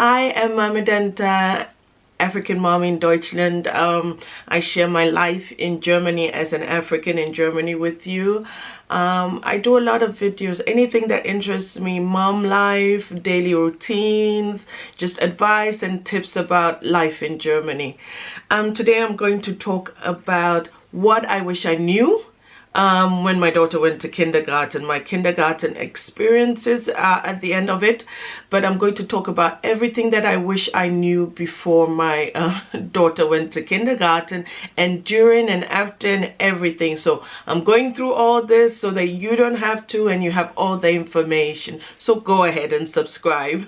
I am Immigrant, African mom in Deutschland. I share my life in Germany as an African in Germany with you. I do a lot of videos, anything that interests me, mom life, daily routines, just advice and tips about life in Germany. Today I'm going to talk about what I wish I knew when my daughter went to kindergarten, my kindergarten experiences at the end of it. But I'm going to talk about everything that I wish I knew before my daughter went to kindergarten, and during and after and everything. So I'm going through all this so that you don't have to, and you have all the information. So go ahead and subscribe.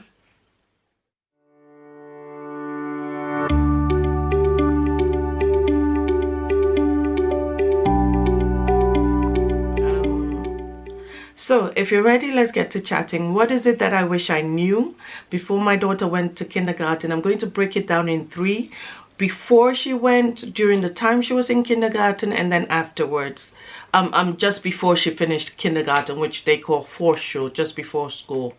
So if you're ready, let's get to chatting. What is it that I wish I knew before my daughter went to kindergarten? I'm going to break it down in three: before she went, during the time she was in kindergarten, and then afterwards. Just before she finished kindergarten, which they call Vorschule, just before school.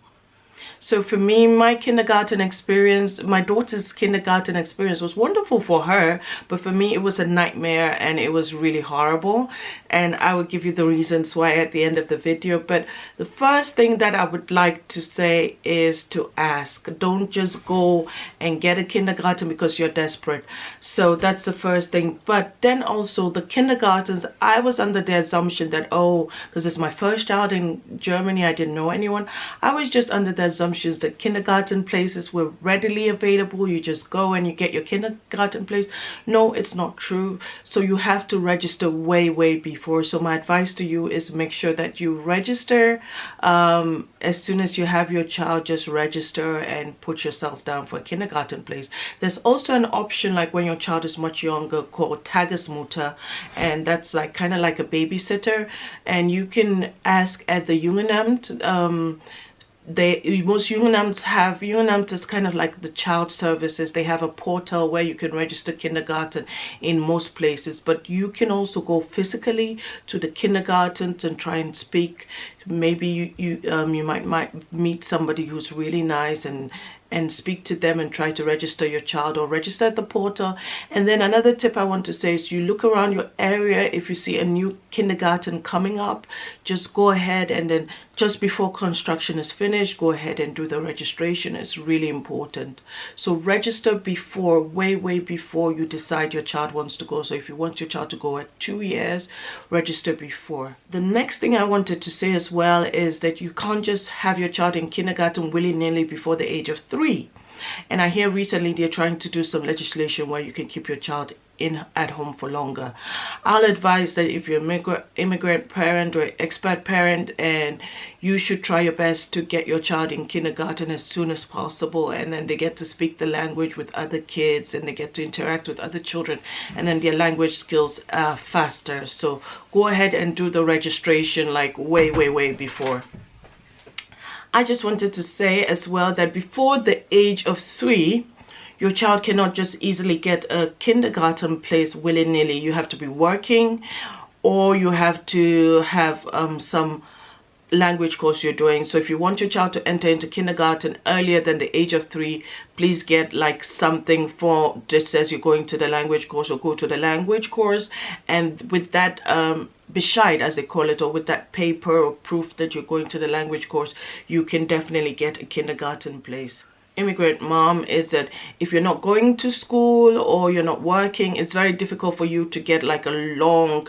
So for me, my kindergarten experience, my daughter's kindergarten experience was wonderful for her, but for me it was a nightmare and it was really horrible. And I will give you the reasons why at the end of the video. But the first thing that I would like to say is to ask. Don't just go and get a kindergarten because you're desperate. So that's the first thing. But then also the kindergartens, I was under the assumption that, oh, because it's my first child in Germany, I didn't know anyone. I was just under the assumptions that kindergarten places were readily available. You just go and you get your kindergarten place. No, it's not true. So you have to register way before. So my advice to you is make sure that you register as soon as you have your child. Just register and put yourself down for a kindergarten place. There's also an option, like when your child is much younger, called Tagesmutter, and that's like kind of like a babysitter, and you can ask at the Jugendamt. Most Jugendamt is kind of like the child services. They have a portal where you can register kindergarten in most places, but you can also go physically to the kindergartens and try and speak. Maybe you might meet somebody who's really nice and speak to them and try to register your child, or register at the portal. And then another tip I want to say is you look around your area. If you see a new kindergarten coming up, just go ahead and then just before construction is finished, go ahead and do the registration. It's really important. So register before, way before you decide your child wants to go. So if you want your child to go at 2 years, register before. The next thing I wanted to say as well is that you can't just have your child in kindergarten willy-nilly before the age of 3. And I hear recently they're trying to do some legislation where you can keep your child at home for longer. I'll advise that if you're an immigrant parent or expat parent, and you should try your best to get your child in kindergarten as soon as possible, and then they get to speak the language with other kids and they get to interact with other children, and then their language skills are faster. So go ahead and do the registration like way before. I just wanted to say as well that before the age of 3, your child cannot just easily get a kindergarten place willy-nilly. You have to be working, or you have to have some language course you're doing. So if you want your child to enter into kindergarten earlier than the age of 3, please get like something for that says you're going to the language course, or go to the language course. And with that Bescheid, as they call it, or with that paper or proof that you're going to the language course, you can definitely get a kindergarten place. Immigrant mom, is that if you're not going to school or you're not working, it's very difficult for you to get like a long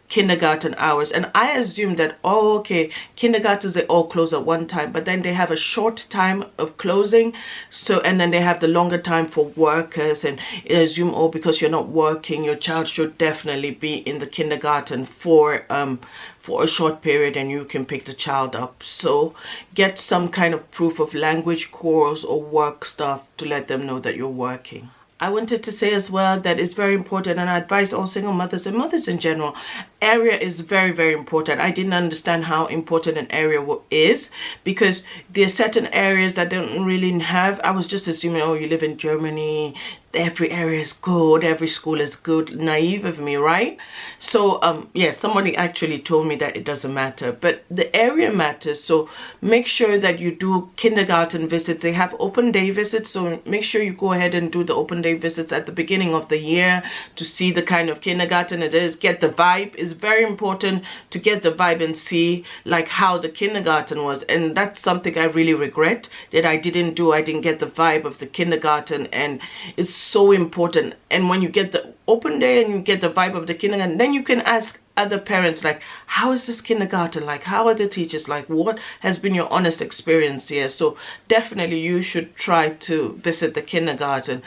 kindergarten hours. And I assume that, oh, okay, kindergartens, they all close at one time, but then they have a short time of closing. So, and then they have the longer time for workers, and I assume, oh, because you're not working, your child should definitely be in the kindergarten for a short period, and you can pick the child up. So get some kind of proof of language course or work stuff to let them know that you're working. I wanted to say as well that it's very important, and I advise all single mothers and mothers in general, area is very, very important. I didn't understand how important an area is, because there are certain areas that don't really have. I was just assuming, oh, you live in Germany, every area is good, every school is good. Naive of me, right? So yeah, somebody actually told me that it doesn't matter, but the area matters. So make sure that you do kindergarten visits. They have open day visits, so make sure you go ahead and do the open day visits at the beginning of the year to see the kind of kindergarten it is, get the vibe. It's very important to get the vibe and see like how the kindergarten was. And that's something I really regret that I didn't do. I didn't get the vibe of the kindergarten, and it's so important. And when you get the open day and you get the vibe of the kindergarten, then you can ask other parents, like, how is this kindergarten like? How are the teachers like? What has been your honest experience here? So definitely you should try to visit the kindergarten.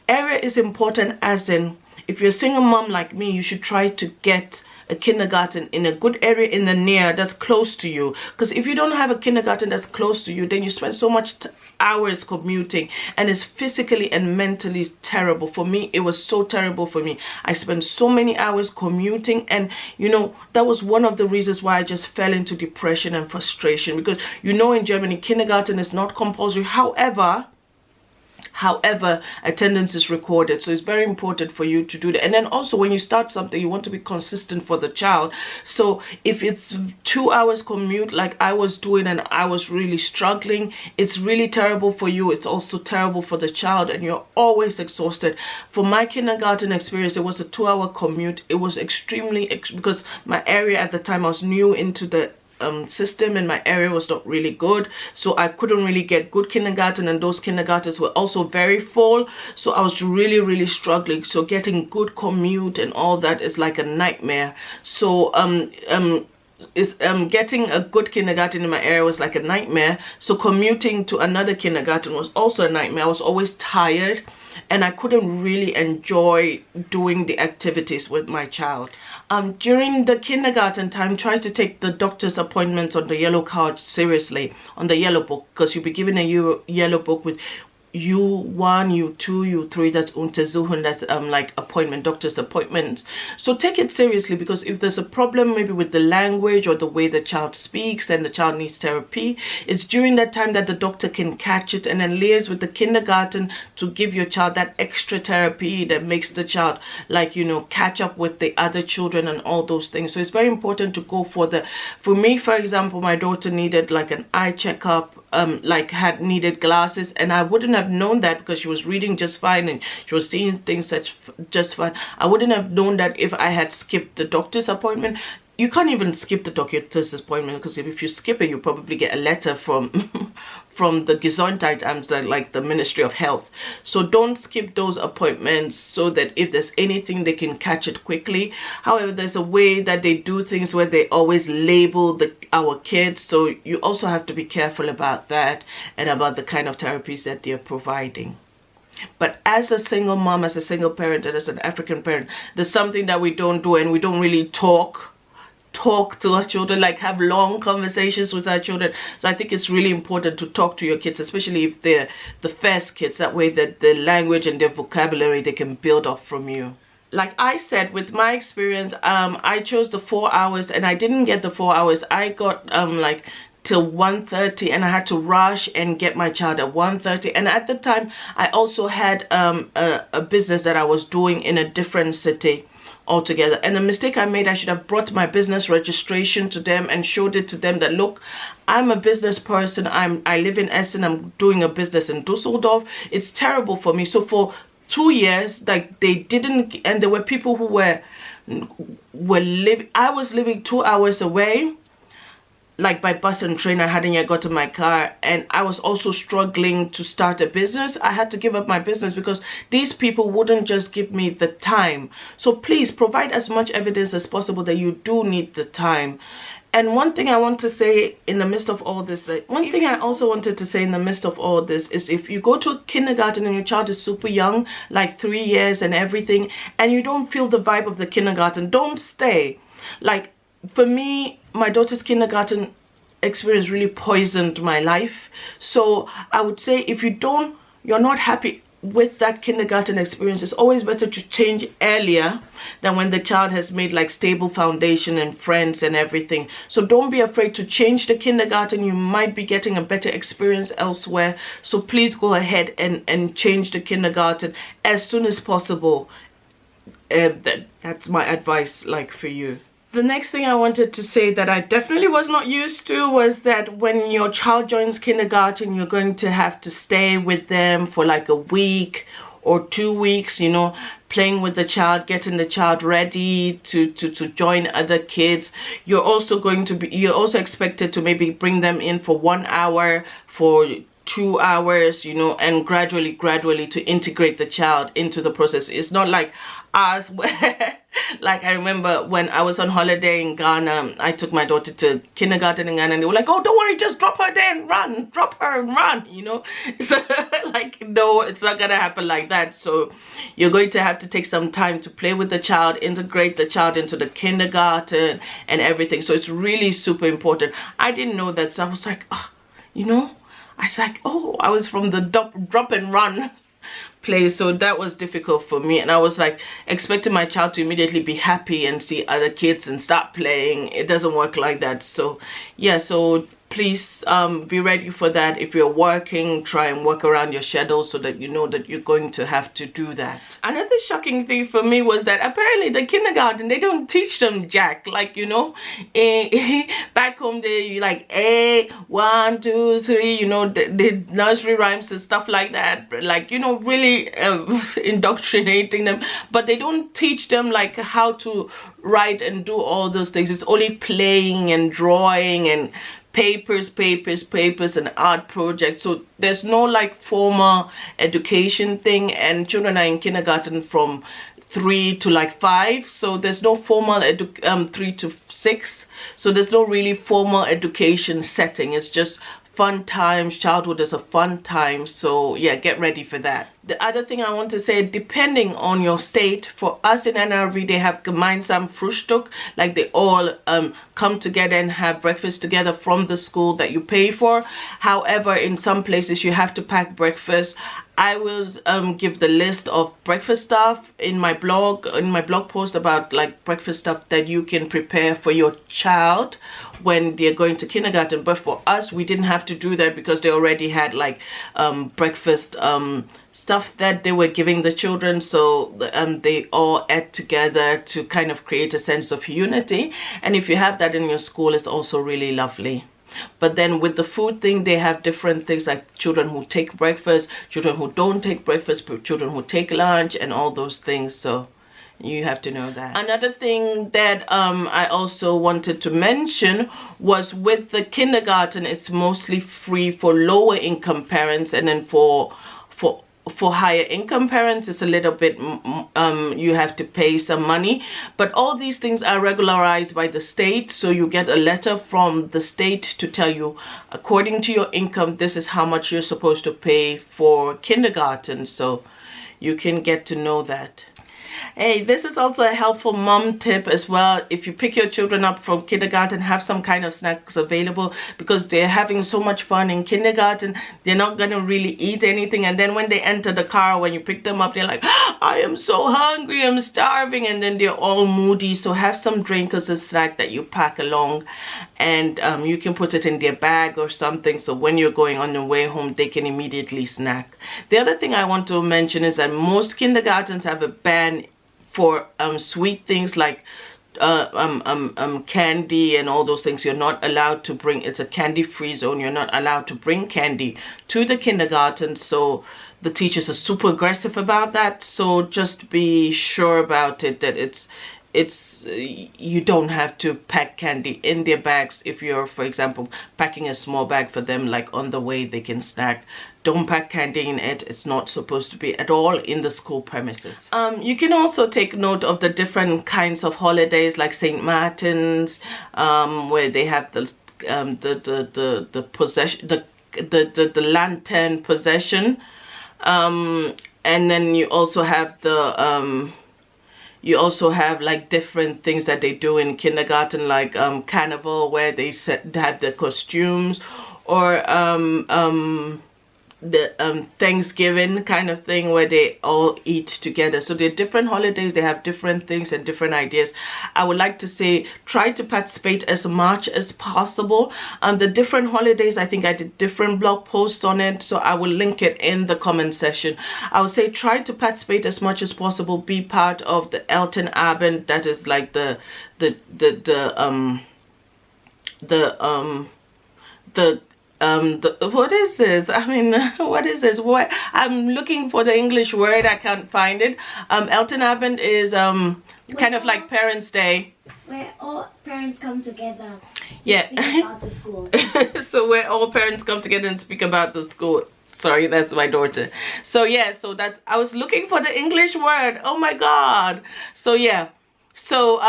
Area is important, as in, if you're a single mom like me, you should try to get a kindergarten in a good area in the near that's close to you. Because if you don't have a kindergarten that's close to you, then you spend so much hours commuting, and it's physically and mentally terrible. For me, it was so terrible for me. I spent so many hours commuting, and you know, that was one of the reasons why I just fell into depression and frustration, because you know, in Germany, kindergarten is not compulsory. However, attendance is recorded, so it's very important for you to do that. And then also, when you start something, you want to be consistent for the child. So if it's 2 hours commute like I was doing and I was really struggling, it's really terrible for you. It's also terrible for the child, and you're always exhausted. For my kindergarten experience, it was a 2-hour commute. It was extremely because my area at the time, I was new into the system, and my area was not really good, so I couldn't really get good kindergarten, and those kindergartens were also very full, so I was really struggling. So getting good commute and all that is like a nightmare. So getting a good kindergarten in my area was like a nightmare. So commuting to another kindergarten was also a nightmare. I was always tired, and I couldn't really enjoy doing the activities with my child. During the kindergarten time, try to take the doctor's appointments on the yellow card seriously, on the yellow book, because you'll be given a yellow book with U1, U2, U3, that's Untersuchung, that's like appointment, doctor's appointments. So take it seriously, because if there's a problem maybe with the language or the way the child speaks, then the child needs therapy. It's during that time that the doctor can catch it and then liaise with the kindergarten to give your child that extra therapy that makes the child, like, you know, catch up with the other children and all those things. So it's very important to go for me, for example, my daughter needed like an eye checkup, like had needed glasses, and I wouldn't have known that because she was reading just fine and she was seeing things that just fine. I wouldn't have known that if I had skipped the doctor's appointment. You can't even skip the doctor's appointment, because if you skip it, you probably get a letter from from the Gesundheitsamt, like the Ministry of Health. So don't skip those appointments, so that if there's anything, they can catch it quickly. However, there's a way that they do things where they always label our kids, so you also have to be careful about that and about the kind of therapies that they're providing. But as a single mom, as a single parent, and as an African parent, there's something that we don't do, and we don't really talk to our children, like have long conversations with our children. So I think it's really important to talk to your kids, especially if they're the first kids. That way that the language and their vocabulary, they can build off from you. Like I said, with my experience, I chose the 4 hours, and I didn't get the 4 hours. I got like till 1:30, and I had to rush and get my child at 1:30. And at the time, I also had a business that I was doing in a different city altogether. And the mistake I made, I should have brought my business registration to them and showed it to them that, look, I'm a business person, I live in Essen, I'm doing a business in Dusseldorf. It's terrible for me. So for 2 years, like, they didn't, and there were people who were living, I was living 2 hours away, like by bus and train. I hadn't yet gotten my car, and I was also struggling to start a business. I had to give up my business because these people wouldn't just give me the time. So please provide as much evidence as possible that you do need the time. And one thing I want to say in the midst of all this, one thing I also wanted to say in the midst of all this is, if you go to a kindergarten and your child is super young, like 3 years and everything, and you don't feel the vibe of the kindergarten, don't stay. Like, for me, my daughter's kindergarten experience really poisoned my life. So I would say, if you're not happy, with that kindergarten experience, it's always better to change earlier than when the child has made like stable foundation and friends and everything. So don't be afraid to change the kindergarten. You might be getting a better experience elsewhere. So please go ahead and change the kindergarten as soon as possible. That's my advice, like, for you. The next thing I wanted to say that I definitely was not used to was that when your child joins kindergarten, you're going to have to stay with them for like a week or 2 weeks, you know, playing with the child, getting the child ready to join other kids. You're also expected to maybe bring them in for 1 hour, for 2 hours, you know, and gradually to integrate the child into the process. It's not like us where like I remember when I was on holiday in Ghana, I took my daughter to kindergarten in Ghana and they were like, oh, don't worry, just drop her there and run, drop her and run, you know. So like, no, it's not gonna happen like that. So you're going to have to take some time to play with the child, integrate the child into the kindergarten and everything. So it's really super important. I didn't know that, so I was like, oh, you know, I was like, oh, I was from the drop and run place, so that was difficult for me, and I was like expecting my child to immediately be happy and see other kids and start playing. It doesn't work like that. So yeah, so please be ready for that. If you're working, try and work around your schedule so that you know that you're going to have to do that. Another shocking thing for me was that apparently the kindergarten, they don't teach them jack, like, you know, back home they like A, 1, 2, 3, you know, the nursery rhymes and stuff like that, like, you know, really indoctrinating them, but they don't teach them like how to write and do all those things. It's only playing and drawing and papers and art projects. So there's no like formal education thing, and children are in kindergarten from 3 to like 5, so there's no formal 3 to 6, so there's no really formal education setting. It's just fun times. Childhood is a fun time, so yeah, get ready for that. The other thing I want to say, depending on your state, for us in NRV, they have gemeinsam Frühstück, like they all come together and have breakfast together from the school that you pay for. However, in some places you have to pack breakfast. I will give the list of breakfast stuff in my blog post about like breakfast stuff that you can prepare for your child when they're going to kindergarten. But for us, we didn't have to do that because they already had like breakfast stuff that they were giving the children. So they all ate together to kind of create a sense of unity. And if you have that in your school, it's also really lovely. But then with the food thing, they have different things like children who take breakfast, children who don't take breakfast, children who take lunch, and all those things. So you have to know that. Another thing that I also wanted to mention was with the kindergarten, it's mostly free for lower income parents, and then for higher income parents, it's a little bit you have to pay some money. But all these things are regularized by the state, so you get a letter from the state to tell you, according to your income, this is how much you're supposed to pay for kindergarten, so you can get to know that. Hey, this is also a helpful mom tip as well. If you pick your children up from kindergarten, have some kind of snacks available, because they're having so much fun in kindergarten. They're not going to really eat anything, and then when they enter the car, when you pick them up, they're like, I am so hungry, I'm starving, and then they're all moody. So have some drink as a snack that you pack along, and you can put it in their bag or something, so when you're going on your way home, they can immediately snack. The other thing I want to mention is that most kindergartens have a ban for sweet things like candy and all those things. You're not allowed to bring, it's a candy free zone, you're not allowed to bring candy to the kindergarten. So the teachers are super aggressive about that, so just be sure about it, that it's you don't have to pack candy in their bags. If you're, for example, packing a small bag for them, like on the way they can snack, don't pack candy in it. It's not supposed to be at all in the school premises. You can also take note of the different kinds of holidays, like St. Martin's, where they have the possession, the lantern possession, and then you also have the like different things that they do in kindergarten, like carnival, where they have the costumes, or Thanksgiving kind of thing where they all eat together. So they're different holidays, they have different things and different ideas. I would like to say try to participate as much as possible. The different holidays, I think I did different blog posts on it, so I will link it in the comment section. I would say try to participate as much as possible, be part of the Elton Abend, that is like the what is this? I mean, what is this? What I'm looking for the English word, I can't find it. Elton Abend is kind of like Parents' Day, where all parents come together to yeah, speak about the school. So where all parents come together and speak about the school. Sorry, that's my daughter. So yeah, so that's, I was looking for the English word, oh my god. So yeah, so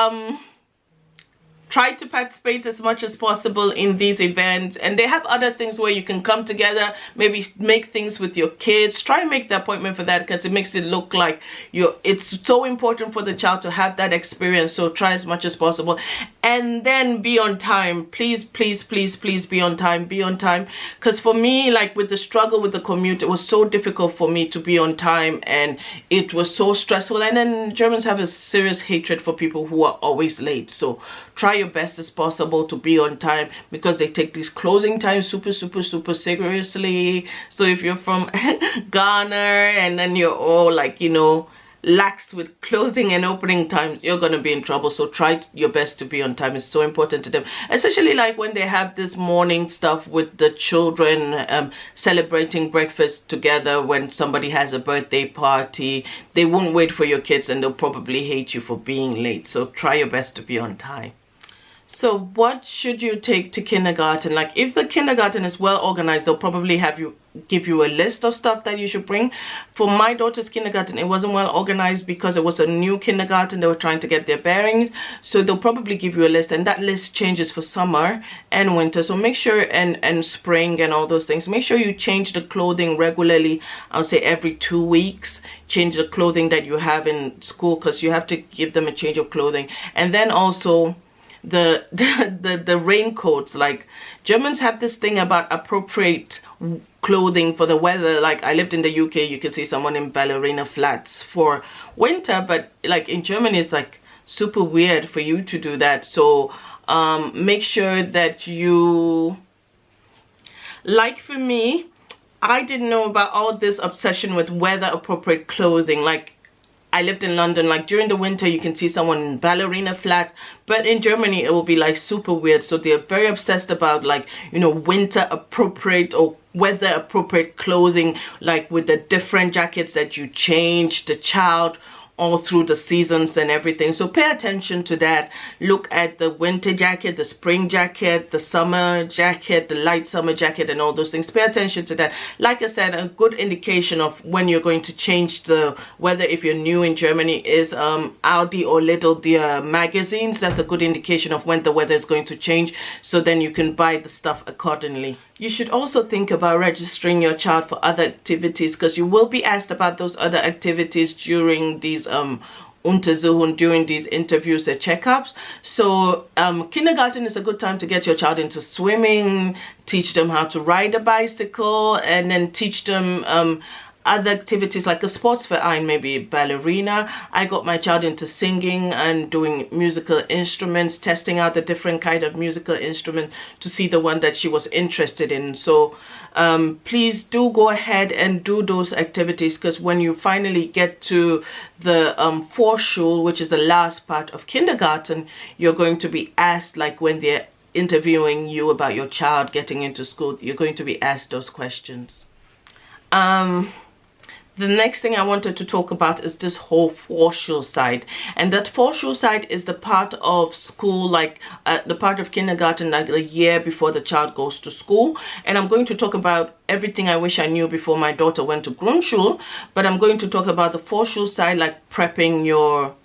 try to participate as much as possible in these events, and they have other things where you can come together, maybe make things with your kids. Try and make the appointment for that, because it makes it look like it's so important for the child to have that experience. So try as much as possible, and then be on time. Please be on time, because for me, like with the struggle with the commute, it was so difficult for me to be on time, and it was so stressful. And then Germans have a serious hatred for people who are always late. So try your best as possible to be on time, because they take these closing times super seriously. So if you're from Ghana and then you're all like, you know, lax with closing and opening times, you're gonna be in trouble. So try your best to be on time. It's so important to them, especially like when they have this morning stuff with the children, celebrating breakfast together. When somebody has a birthday party, they won't wait for your kids, and they'll probably hate you for being late. So try your best to be on time. So what should you take to kindergarten? Like if the kindergarten is well organized, they'll probably give you a list of stuff that you should bring. For my daughter's kindergarten, it wasn't well organized because it was a new kindergarten. They were trying to get their bearings. So they'll probably give you a list, and that list changes for summer and winter. So make sure, and spring and all those things, make sure you change the clothing regularly. I'll say every 2 weeks. Change the clothing that you have in school, because you have to give them a change of clothing. And then also the raincoats. Like Germans have this thing about appropriate clothing for the weather. Like I lived in the UK, you could see someone in ballerina flats for winter, but like in Germany it's like super weird for you to do that. So make sure that you, like for me, I didn't know about all this obsession with weather appropriate clothing. Like I lived in London, like during the winter you can see someone in ballerina flat, but in Germany it will be like super weird. So they're very obsessed about, like, you know, winter appropriate or weather appropriate clothing, like with the different jackets that you change the child all through the seasons and everything. So pay attention to that. Look at the winter jacket, the spring jacket, the summer jacket, the light summer jacket, and all those things. Pay attention to that. Like I said, a good indication of when you're going to change the weather, if you're new in Germany, is Aldi or Lidl, their magazines. That's a good indication of when the weather is going to change, so then you can buy the stuff accordingly. You should also think about registering your child for other activities, because you will be asked about those other activities during these Untersuchungen, during these interviews and checkups. So kindergarten is a good time to get your child into swimming, teach them how to ride a bicycle, and then teach them other activities like a sports verein, maybe ballerina. I got my child into singing and doing musical instruments, testing out the different kind of musical instrument to see the one that she was interested in. So please do go ahead and do those activities, because when you finally get to the Vorschule, which is the last part of kindergarten, you're going to be asked, like when they're interviewing you about your child getting into school, you're going to be asked those questions. The next thing I wanted to talk about is this whole Vorschule side. And that Vorschule side is the part of school, like the part of kindergarten, like a year before the child goes to school. And I'm going to talk about everything I wish I knew before my daughter went to Grundschule. But I'm going to talk about the Vorschule side, like prepping your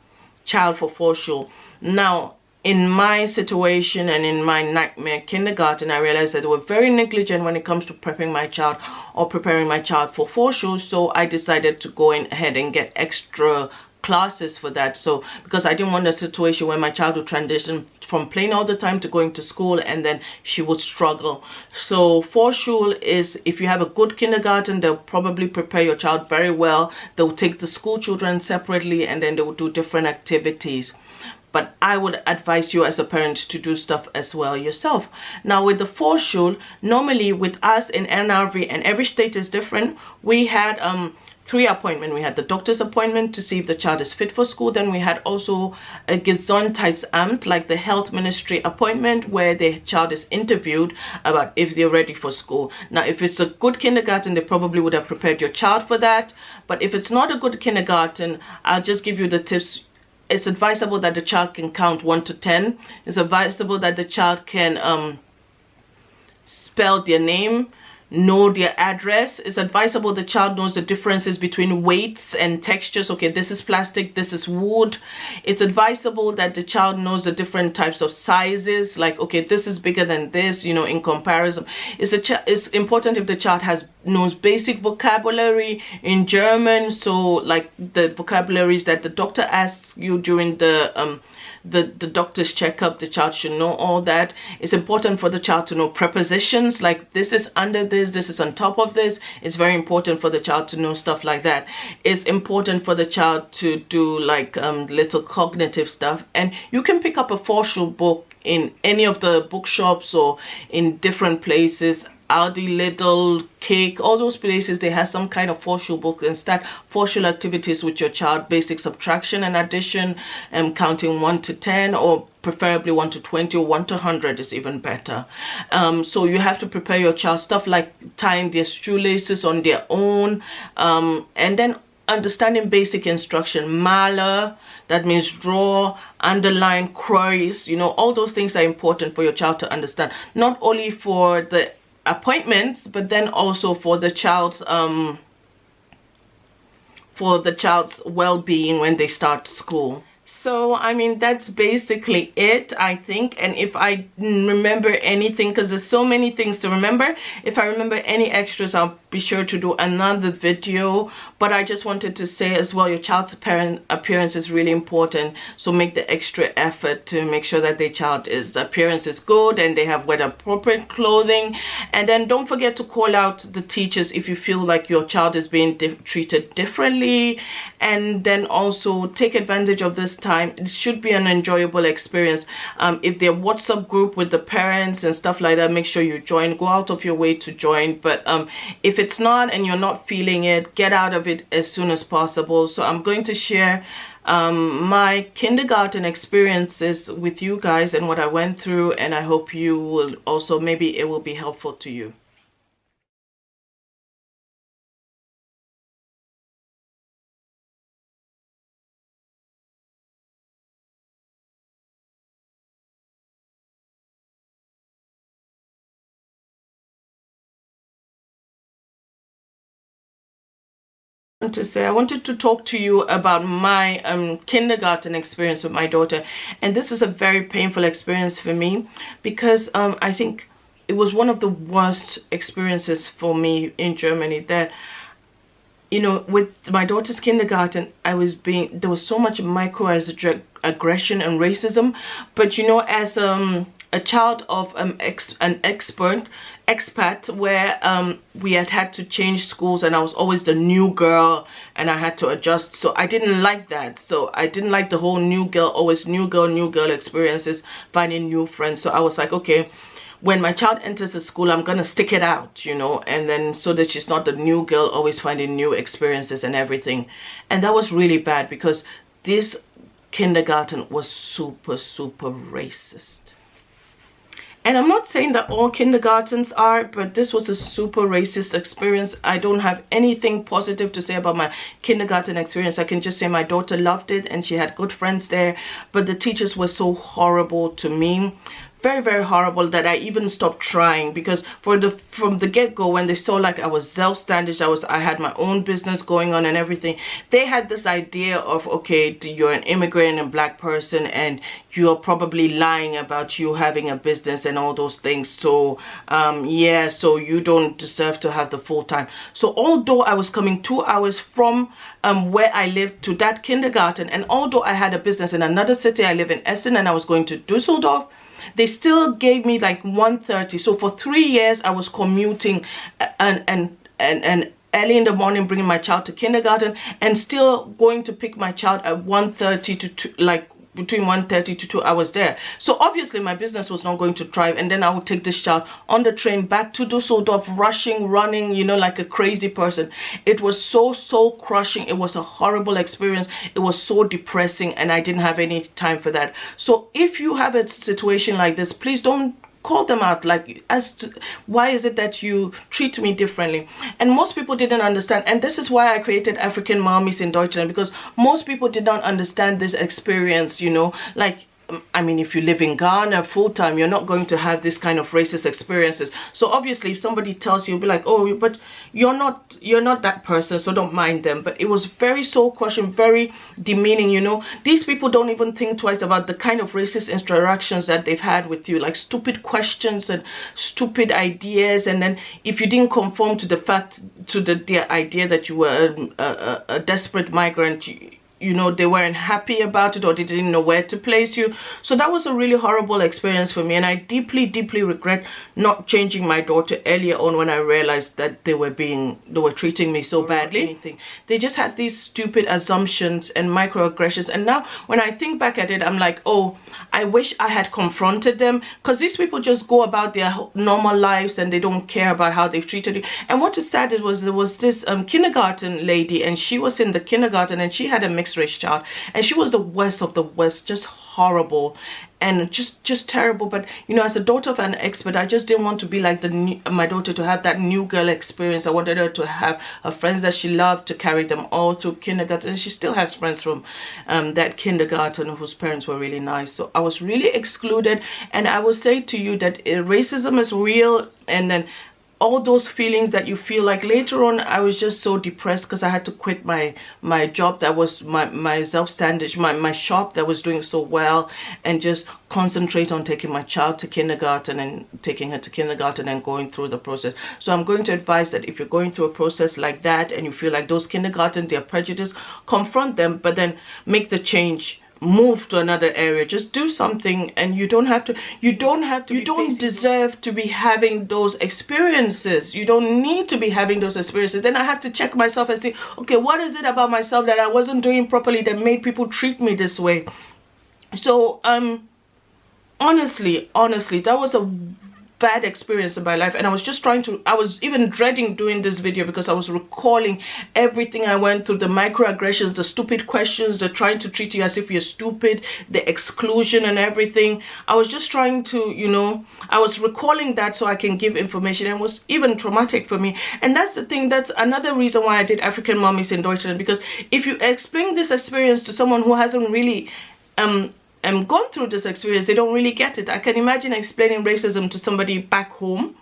child for Vorschule. Now, in my situation and in my nightmare kindergarten, I realized that they were very negligent when it comes to prepping my child or preparing my child for Vorschule. So I decided to go in ahead and get extra classes for that. So because I didn't want a situation where my child would transition from playing all the time to going to school, and then she would struggle. So Vorschule is, if you have a good kindergarten, they'll probably prepare your child very well. They'll take the school children separately, and then they will do different activities. But I would advise you as a parent to do stuff as well yourself. Now with the Vorschule, normally with us in NRV, and every state is different, we had 3 appointments. We had the doctor's appointment to see if the child is fit for school. Then we had also a Gesundheitsamt, like the health ministry appointment, where the child is interviewed about if they're ready for school. Now, if it's a good kindergarten, they probably would have prepared your child for that. But if it's not a good kindergarten, I'll just give you the tips. It's advisable that the child can count 1 to 10. It's advisable that the child can spell their name, know their address. It's advisable the child knows the differences between weights and textures. Okay, this is plastic, this is wood. It's advisable that the child knows the different types of sizes, like, okay, this is bigger than this, you know, in comparison. It's important if the child knows basic vocabulary in German, so like the vocabularies that the doctor asks you during the doctor's checkup. The child should know all that. It's important for the child to know prepositions, like this is under this is on top of this. It's very important for the child to know stuff like that. It's important for the child to do like little cognitive stuff. And you can pick up a Vorschule book in any of the bookshops or in different places. Aldi, Lidl, Cake, all those places, they have some kind of Vorschule book, and start Vorschule activities with your child, basic subtraction and addition, and counting 1 to 10, or preferably 1 to 20, or 1 to 100 is even better. So you have to prepare your child, stuff like tying their shoelaces on their own, and then understanding basic instruction. Malen, that means draw, underline, cross, you know, all those things are important for your child to understand, not only for the appointments, but then also for the child's well-being when they start school. So I mean, that's basically it, I think. And if I remember anything, because there's so many things to remember, if I remember any extras, I'll be sure to do another video. But I just wanted to say as well, your child's appearance is really important, so make the extra effort to make sure that their child's appearance is good and they have wear appropriate clothing. And then don't forget to call out the teachers if you feel like your child is being treated differently. And then also take advantage of this time. It should be an enjoyable experience. If they're WhatsApp group with the parents and stuff like that, make sure you join. Go out of your way to join. But if it's not and you're not feeling it, get out of it as soon as possible. So I'm going to share my kindergarten experiences with you guys and what I went through, and I hope you will also, maybe it will be helpful to you. I wanted to talk to you about my kindergarten experience with my daughter, and this is a very painful experience for me because I think it was one of the worst experiences for me in Germany. That, you know, with my daughter's kindergarten, there was so much microaggression and racism. But you know, as a child of an expat, where we had to change schools, and I was always the new girl and I had to adjust, so I didn't like that. So I didn't like the whole new girl experiences, finding new friends. So I was like, okay, when my child enters the school, I'm gonna stick it out, you know, and then so that she's not the new girl always finding new experiences and everything. And that was really bad because this kindergarten was super racist. And I'm not saying that all kindergartens are, but this was a super racist experience. I don't have anything positive to say about my kindergarten experience. I can just say my daughter loved it and she had good friends there, but the teachers were so horrible to me. very, very horrible that I even stopped trying, because from the get-go, when they saw like I was self-standish, I had my own business going on and everything, they had this idea of, okay, you're an immigrant and black person and you're probably lying about you having a business and all those things, so yeah, so you don't deserve to have the full-time. So although I was coming 2 hours from where I lived to that kindergarten, and although I had a business in another city, I live in Essen, and I was going to Düsseldorf, they still gave me like 1:30. So for 3 years I was commuting and early in the morning, bringing my child to kindergarten, and still going to pick my child at 1:30 to 2, like between 1:30 to 2 hours there. So obviously my business was not going to thrive, and then I would take this child on the train back to Düsseldorf, rushing, running, you know, like a crazy person. It was so crushing. It was a horrible experience. It was so depressing, and I didn't have any time for that. So if you have a situation like this, please don't call them out, like, as to why is it that you treat me differently. And most people didn't understand, and this is why I created African Mummies in Deutschland, because most people did not understand this experience, you know. Like, I mean, if you live in Ghana full-time, you're not going to have this kind of racist experiences. So obviously if somebody tells you, you'll be like, oh, but you're not that person, so don't mind them. But it was very soul-crushing, very demeaning, you know. These people don't even think twice about the kind of racist interactions that they've had with you, like stupid questions and stupid ideas. And then if you didn't conform to the fact, to the idea that you were a desperate migrant, you know, they weren't happy about it, or they didn't know where to place you. So that was a really horrible experience for me, and I deeply regret not changing my daughter earlier on, when I realized that they were treating me so badly. They just had these stupid assumptions and microaggressions, and now when I think back at it, I'm like, oh, I wish I had confronted them, because these people just go about their normal lives and they don't care about how they've treated you. And what is sad, there was this kindergarten lady, and she was in the kindergarten, and she had a mixed race child, and she was the worst of the worst, just horrible and just terrible. But you know, as a daughter of an expert, I just didn't want to be like my daughter, to have that new girl experience. I wanted her to have her friends that she loved, to carry them all through kindergarten, and she still has friends from that kindergarten whose parents were really nice. So I was really excluded, and I will say to you that racism is real. And then all those feelings that you feel, like later on, I was just so depressed because I had to quit my job that was my self-standish, my shop that was doing so well, and just concentrate on taking my child to kindergarten and taking her to kindergarten and going through the process. So I'm going to advise that if you're going through a process like that and you feel like those kindergarten, they're prejudiced, confront them, but then make the change. Move to another area, just do something, and you don't deserve to be having those experiences. You don't need to be having those experiences. Then I have to check myself and say, okay, what is it about myself that I wasn't doing properly that made people treat me this way? So honestly, that was a bad experience in my life, and I was even dreading doing this video, because I was recalling everything I went through, the microaggressions, the stupid questions, the trying to treat you as if you're stupid, the exclusion and everything. I was just trying to, you know, I was recalling that so I can give information, and it was even traumatic for me. And that's the thing, that's another reason why I did African Mummies in Deutschland, because if you explain this experience to someone who hasn't really gone through this experience, they don't really get it. I can imagine explaining racism to somebody back home.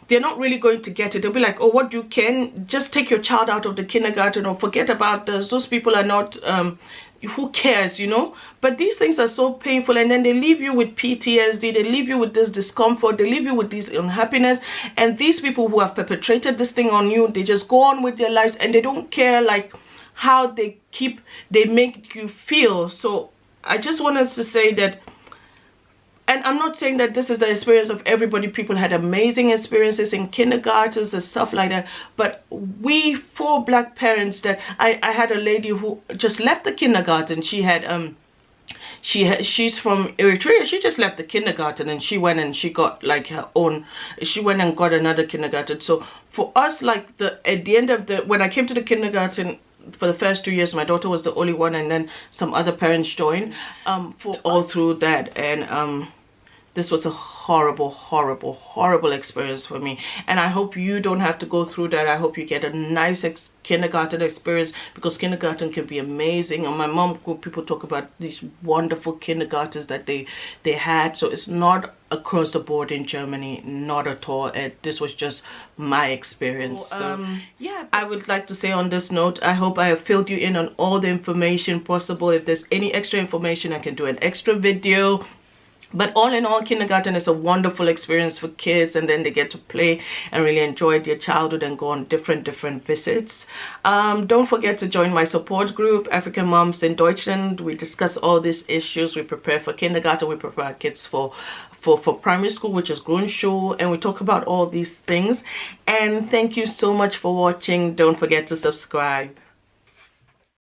They're not really going to get it. They'll be like, oh, what, you can just take your child out of the kindergarten, or forget about this. Those people are not, who cares, you know? But these things are so painful, and then they leave you with PTSD, they leave you with this discomfort, they leave you with this unhappiness. And these people who have perpetrated this thing on you, they just go on with their lives, and they don't care like how they make you feel. So I just wanted to say that, and I'm not saying that this is the experience of everybody. People had amazing experiences in kindergartens and stuff like that. But we, for black parents, that I had a lady who just left the kindergarten. She had she's from Eritrea. She just left the kindergarten, and she went and she got like her own. She went and got another kindergarten. So for us, like at the end of when I came to the kindergarten, for the first 2 years, my daughter was the only one, and then some other parents joined all through that. And this was a horrible experience for me, and I hope you don't have to go through that. I hope you get a nice kindergarten experience, because kindergarten can be amazing. And my mom, people talk about these wonderful kindergartens that they had. So it's not across the board in Germany, not at all. This was just my experience. So yeah, I would like to say on this note, I hope I have filled you in on all the information possible. If there's any extra information, I can do an extra video. But all in all, kindergarten is a wonderful experience for kids, and then they get to play and really enjoy their childhood and go on different visits. Don't forget to join my support group, African Moms in Deutschland. We discuss all these issues. We prepare for kindergarten. We prepare our kids for primary school, which is Grundschule, and we talk about all these things. And thank you so much for watching. Don't forget to subscribe.